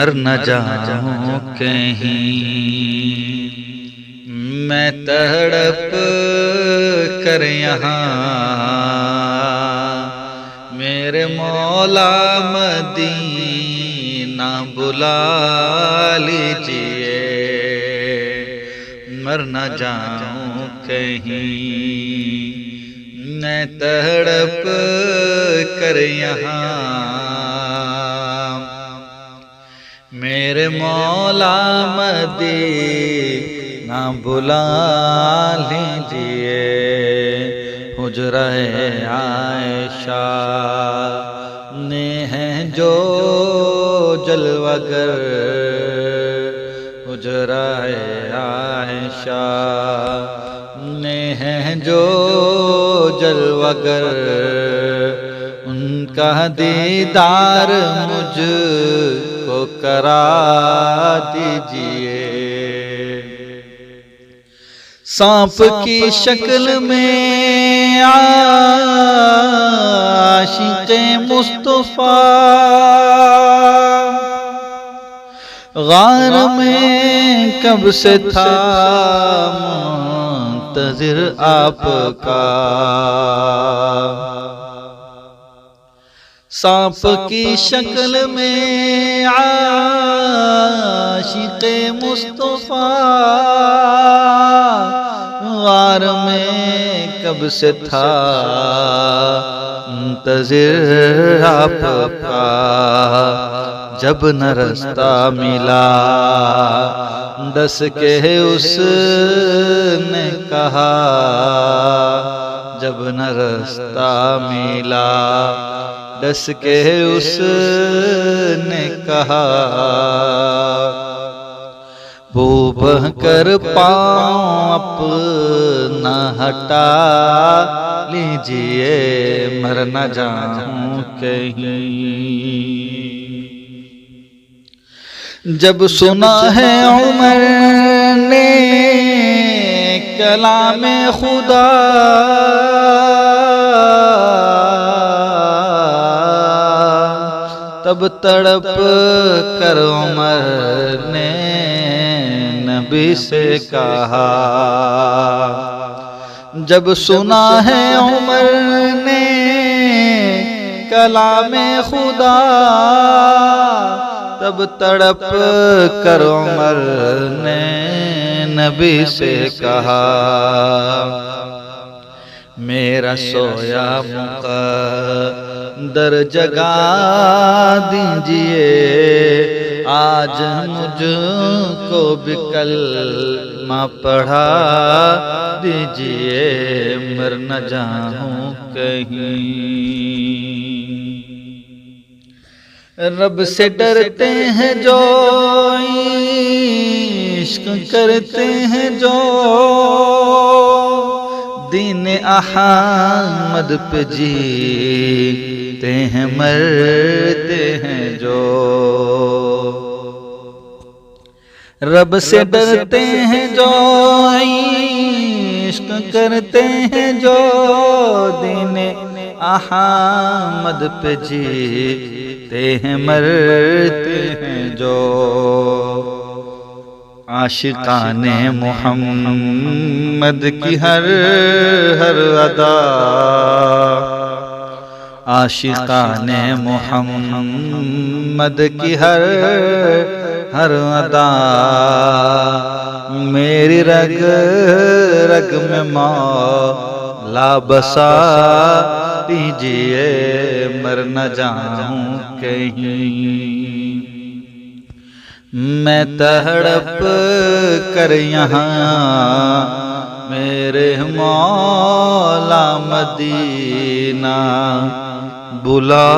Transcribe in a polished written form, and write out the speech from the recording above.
मर न जाऊं कहीं मैं तड़प कर यहाँ, मेरे मौला मदीना बुला लीजिए। मर न जाऊं कहीं मैं तड़प कर यहाँ, मेरे मौला मदीना बुला लीजिए। हुजरा-ए आयशा ने है जो जलवागर, हुजरा-ए आयशा ने है जो जलवागर, उनका दीदार मुझको करा दीजिए। सांप की शक्ल में आशिक़े मुस्तफ़ा, गार में कब से था मुंतज़िर आपका। सांप की शक्ल में आशिक़े मुस्तफ़ा, गार में कब से था मुंतज़िर आपका। जब न रास्ता मिला दस के उसने कहा, जब न रास्ता मिला दस के उसने कहा, वो बह कर पाँव अपना हटा लीजिए। मर न जाऊं कहीं। जब सुना है उमर ने कलामे खुदा, तब तड़प कर उमर ने नबी से कहा। जब सुना है उमर ने कलामे खुदा, तब तड़प कर उमर ने नबी से कहा, मेरा सोया मुक़द्दर जगा दीजिए। आज मुझको भी कलमा पढ़ा दीजिए। मर न जाऊं कहीं। रब से डरते हैं जो, इश्क करते हैं जो, दीन अहमद पे जीते हैं मरते हैं जो। रब से डरते हैं जो, इश्क करते हैं जो, दीन अहमद पे जीते हैं मरते हैं जो। आशिकाने मोहम्मद की हर हर अदा, आशिकाने मोहम्मद की हर हर अदा, मेरी रग रग में मौला बसा दीजिए। मर न जाऊं कहीं। मैं तड़प कर यहाँ, मेरे मौला मदीना बुला